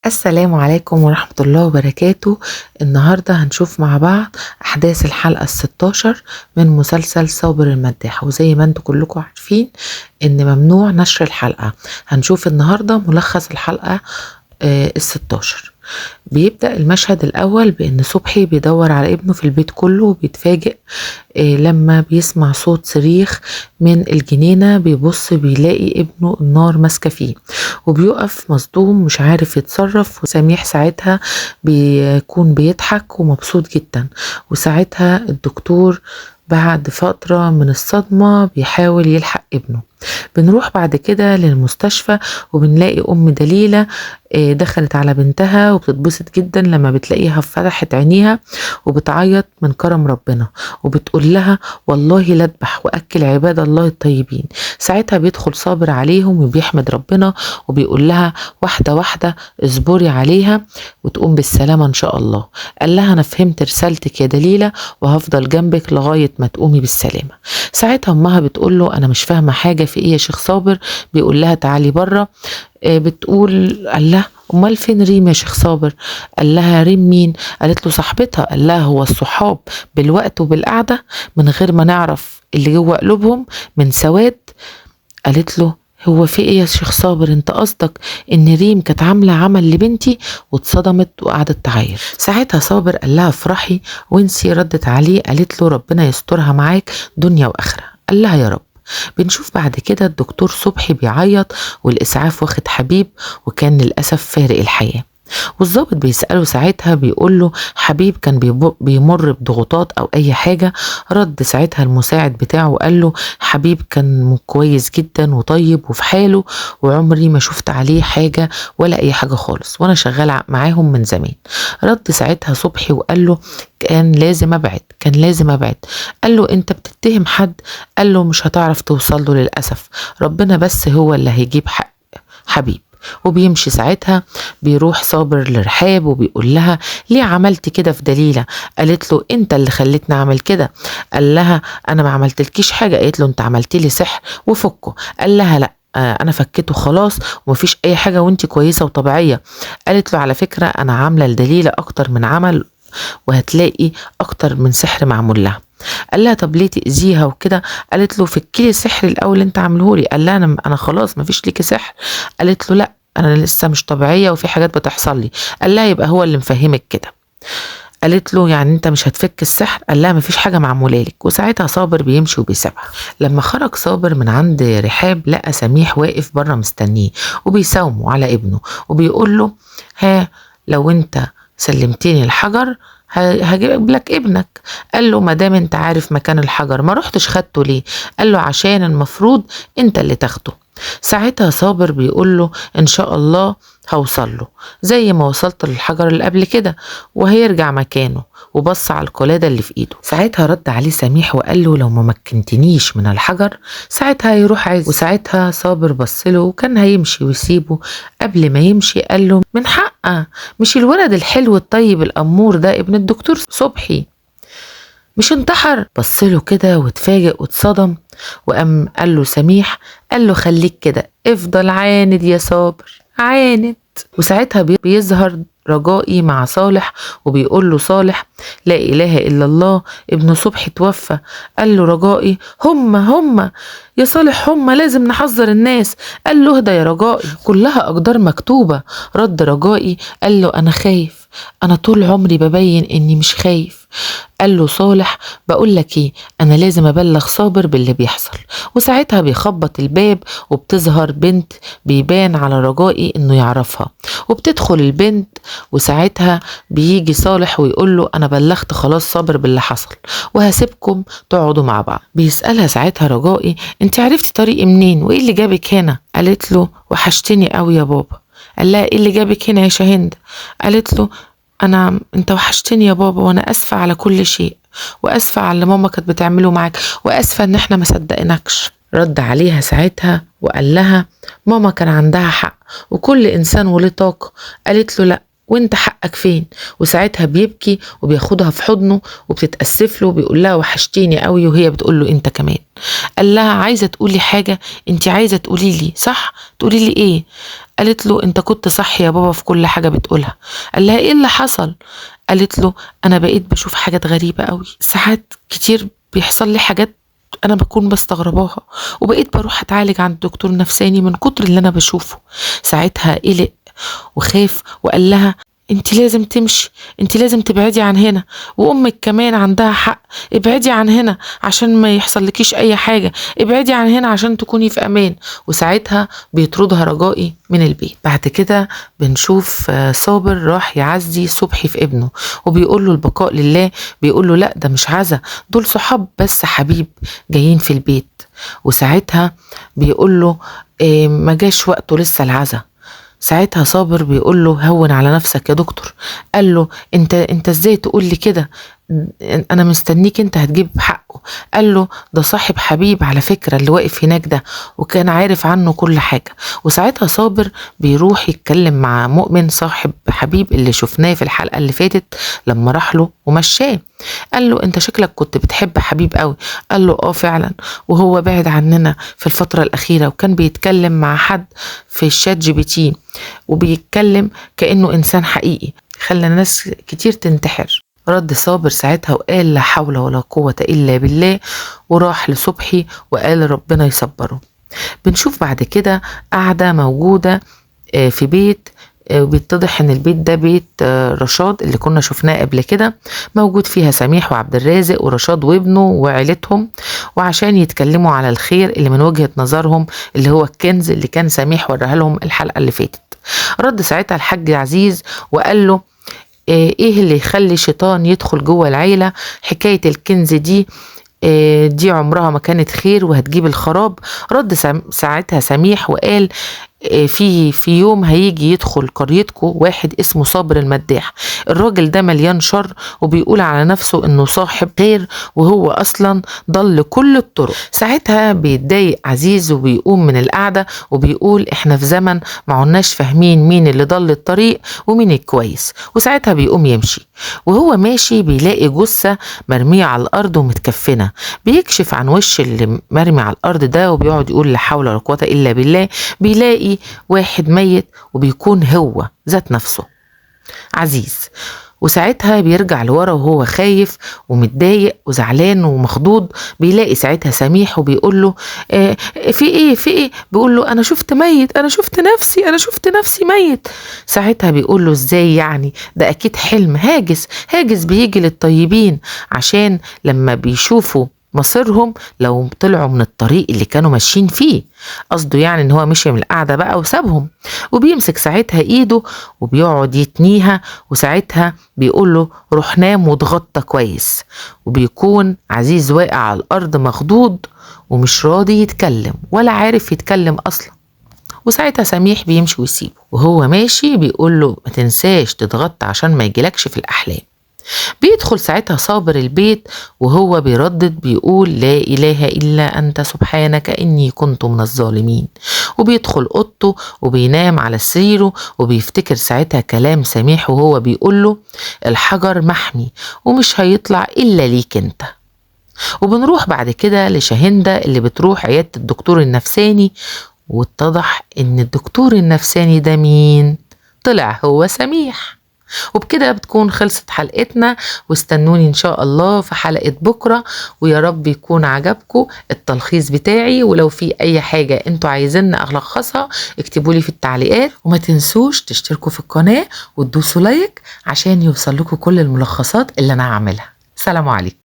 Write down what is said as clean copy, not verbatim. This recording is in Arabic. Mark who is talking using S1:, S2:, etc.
S1: السلام عليكم ورحمة الله وبركاته. النهاردة هنشوف مع بعض أحداث الحلقة ال16 من مسلسل صابر المداح، وزي ما انتم كلكم عارفين إن ممنوع نشر الحلقة. هنشوف النهاردة ملخص الحلقة ال16. بيبدأ المشهد الأول بأن صبحي بيدور على ابنه في البيت كله، وبيتفاجئ لما بيسمع صوت صريخ من الجنينة. بيبص بيلاقي ابنه النار ماسكة فيه، وبيقف مصدوم مش عارف يتصرف. وسميح ساعتها بيكون بيضحك ومبسوط جدا. وساعتها الدكتور بعد فترة من الصدمة بيحاول يلحق ابنه. بنروح بعد كده للمستشفى وبنلاقي أم دليلة دخلت على بنتها، وبتتبسط جدا لما بتلاقيها فتحت عينيها وبتعيط من كرم ربنا، وبتقول لها والله لا اذبح واكل عباد الله الطيبين. ساعتها بيدخل صابر عليهم وبيحمد ربنا وبيقول لها واحدة واحدة اصبري عليها وتقوم بالسلامة ان شاء الله. قال لها انا فهمت رسالتك يا دليلة وهفضل جنبك لغاية ما تقومي بالسلامة. ساعتها امها بتقول له انا مش فاهمة حاجة في ايه يا شيخ صابر. بيقول لها تعالي بره. بتقول قال لها امال فين ريم يا شيخ صابر؟ قال لها ريم مين؟ قالت له صاحبتها. قال لها هو الصحاب بالوقت وبالقعده من غير ما نعرف اللي جوه قلوبهم من سواد؟ قالت له هو في ايه يا شيخ صابر؟ انت قصدك ان ريم كانت عامله عمل لبنتي؟ واتصدمت وقعدت تعيط. ساعتها صابر قال لها افرحي وانسي. ردت عليه قالت له ربنا يسترها معاك دنيا واخره. قال لها يا رب. بنشوف بعد كده الدكتور صبحي بيعيط والإسعاف واخد حبيب، وكان للأسف فارق الحياة. والضابط بيسأله ساعتها بيقول له حبيب كان بيمر بضغوطات أو أي حاجة. رد ساعتها المساعد بتاعه وقال له حبيب كان كويس جدا وطيب وفي حاله، وعمري ما شفت عليه حاجة ولا أي حاجة خالص، وأنا شغال معاهم من زمان. رد ساعتها صبحي وقال له كان لازم أبعد. قال له أنت بتتهم حد؟ قال له مش هتعرف توصل له للأسف، ربنا بس هو اللي هيجيب حق حبيب. وبيمشي ساعتها. بيروح صابر لرحاب وبيقول لها ليه عملت كده في دليلة؟ قالت له انت اللي خليتني اعمل كده. قال لها انا ما عملتلكيش حاجة. قالت له انت عملت لي سحر وفكه. قال لها لا انا فكيته خلاص ومفيش اي حاجة وانت كويسة وطبيعية. قالت له على فكرة انا عاملة لدليلة اكتر من عمل، وهتلاقي اكتر من سحر معمول لها. قال لها طب ليه تأذيها وكده؟ قالت له فكلي السحر الاول اللي انت عاملهولي. قال لها انا خلاص مفيش ليكي سحر. قالت له لا انا لسه مش طبيعيه وفي حاجات بتحصل لي. قال لها يبقى هو اللي مفهمك كده. قالت له يعني انت مش هتفك السحر؟ قال لها مفيش حاجه معموله لك. وساعتها صابر بيمشي وبيسيبها. لما خرج صابر من عند رحاب لقى سميح واقف بره مستنيه وبيساومه على ابنه، وبيقول له ها لو انت سلمتيني الحجر هجيب لك ابنك. قال له ما دام انت عارف مكان الحجر ما رحتش خدته ليه؟ قال له عشان المفروض انت اللي تاخده. ساعتها صابر بيقول له ان شاء الله هوصل له زي ما وصلت للحجر اللي قبل كده وهيرجع مكانه. وبص على القلادة اللي في ايده. ساعتها رد عليه سميح وقال له لو ما مكنتنيش من الحجر ساعتها هيروح عايز. وساعتها صابر بص له وكان هيمشي ويسيبه. قبل ما يمشي قال له من حقه، مش الولد الحلو الطيب الأمور ده ابن الدكتور صبحي مش انتحر؟ بص له كده واتفاجئ واتصدم. وقام قال له سميح قال له خليك كده افضل عاند يا صابر عاند. وساعتها بيظهر رجائي مع صالح وبيقول له صالح لا إله إلا الله ابن صبحي توفى. قال له رجائي هم يا صالح هم لازم نحذر الناس. قال له اهدى يا رجائي كلها أقدار مكتوبة. رد رجائي قال له أنا خايف، أنا طول عمري ببين إني مش خايف. قال له صالح بقول لك ايه انا لازم ابلغ صابر باللي بيحصل. وساعتها بيخبط الباب وبتظهر بنت بيبان على رجائي انه يعرفها، وبتدخل البنت. وساعتها بيجي صالح ويقول له انا بلغت خلاص صابر باللي حصل وهسيبكم تقعدوا مع بعض. بيسألها ساعتها رجائي انت عرفتي طريقي منين وايه اللي جابك هنا؟ قالت له وحشتني قوي يا بابا. قال لها ايه اللي جابك هنا يا شاهند؟ قالت له انت وحشتني يا بابا وانا اسفة على كل شيء، واسفة على اللي ماما كانت بتعمله معاك، واسفة ان احنا ما صدقناكش. رد عليها ساعتها وقال لها ماما كان عندها حق وكل انسان وله طاقة. قالت له لا وانت حقك فين؟ وساعتها بيبكي وبياخدها في حضنه وبتتأسف له وبيقول لها وحشتيني قوي، وهي بتقول له انت كمان. قال لها عايزة تقولي حاجة؟ انت عايزة تقولي لي صح؟ تقولي لي ايه؟ قالت له انت كنت صح يا بابا في كل حاجة بتقولها. قال لها ايه اللي حصل؟ قالت له انا بقيت بشوف حاجات غريبة قوي، ساعات كتير بيحصل لي حاجات انا بكون بستغرباها، وبقيت بروح اتعالج عند دكتور نفساني من كتر اللي انا بشوفه. ساعتها قلق وخاف وقال لها انت لازم تمشي، انت لازم تبعدي عن هنا، وامك كمان عندها حق، ابعدي عن هنا عشان ما يحصل لكيش اي حاجة، ابعدي عن هنا عشان تكوني في امان. وساعتها بيطردها رجائي من البيت. بعد كده بنشوف صابر راح يعزي صبحي في ابنه، وبيقول له البقاء لله، بيقول له لا ده مش عزا، دول صحاب بس حبيب جايين في البيت. وساعتها بيقول له ما جاش وقته لسه العزا. ساعتها صابر بيقول له هون على نفسك يا دكتور. قال له انت ازاي تقول لي كده، انا مستنيك انت هتجيب حقه. قال له ده صاحب حبيب على فكرة اللي واقف هناك ده، وكان عارف عنه كل حاجة. وساعتها صابر بيروح يتكلم مع مؤمن صاحب حبيب اللي شفناه في الحلقة اللي فاتت لما راح له ومشاه. قال له انت شكلك كنت بتحب حبيب قوي. قال له فعلا، وهو بعد عننا في الفترة الأخيرة، وكان بيتكلم مع حد في الشات جي بي تي، وبيتكلم كأنه إنسان حقيقي، خلى ناس كتير تنتحر. رد صابر ساعتها وقال لا حول ولا قوة إلا بالله، وراح لصبحي وقال ربنا يصبره. بنشوف بعد كده قاعدة موجودة في بيت، بيتضح ان البيت ده بيت رشاد اللي كنا شفناه قبل كده، موجود فيها سميح وعبد الرازق ورشاد وابنه وعيلتهم، وعشان يتكلموا على الخير اللي من وجهة نظرهم اللي هو الكنز اللي كان سميح وراها لهم الحلقة اللي فاتت. رد ساعتها الحاج عزيز وقال له ايه اللي يخلي الشيطان يدخل جوه العيلة؟ حكاية الكنز دي عمرها ما كانت خير وهتجيب الخراب. رد ساعتها سميح وقال في يوم هيجي يدخل قريتكم واحد اسمه صابر المداح، الراجل ده مليان شر وبيقول على نفسه انه صاحب خير، وهو اصلا ضل كل الطرق. ساعتها بيتضايق عزيز وبيقوم من القعدة وبيقول احنا في زمن ما عناش فاهمين مين اللي ضل الطريق ومين الكويس. وساعتها بيقوم يمشي، وهو ماشي بيلاقي جثة مرمية على الارض ومتكفنة. بيكشف عن وش اللي مرمي على الارض ده وبيقعد يقول لا حول ولا قوة الا بالله. بيلاقي واحد ميت وبيكون هو ذات نفسه عزيز. وساعتها بيرجع لورا وهو خايف ومتضايق وزعلان ومخضوض. بيلاقي ساعتها سميح وبيقول له في ايه؟ بيقول له انا شفت ميت، انا شفت نفسي ميت. ساعتها بيقول له ازاي يعني، ده اكيد حلم هاجس بيجي للطيبين عشان لما بيشوفوا مصيرهم لو طلعوا من الطريق اللي كانوا ماشيين فيه. قصده يعني ان هو مشي من القعدة بقى وسابهم. وبيمسك ساعتها ايده وبيقعد يتنيها، وساعتها بيقول له روح نام واتغطى كويس. وبيكون عزيز واقع على الارض مخضوض ومش راضي يتكلم ولا عارف يتكلم اصلا. وساعتها سميح بيمشي ويسيبه، وهو ماشي بيقول له ما تنساش تتغطى عشان ما يجيلكش في الاحلام. بيدخل ساعتها صابر البيت وهو بيردد بيقول لا إله إلا أنت سبحانك إني كنت من الظالمين. وبيدخل أوضته وبينام على سريره وبيفتكر ساعتها كلام سميح وهو بيقول له الحجر محمي ومش هيطلع إلا ليك أنت. وبنروح بعد كده لشاهندة اللي بتروح عيادة الدكتور النفساني، واتضح إن الدكتور النفساني ده مين؟ طلع هو سميح. وبكده بتكون خلصت حلقتنا، واستنوني ان شاء الله في حلقة بكرة، ويا رب يكون عجبكم التلخيص بتاعي. ولو في اي حاجة انتوا عايزين الخصها اكتبولي في التعليقات، وما تنسوش تشتركوا في القناة وتدوسوا لايك عشان يوصل لكم كل الملخصات اللي انا هعملها. سلام عليكم.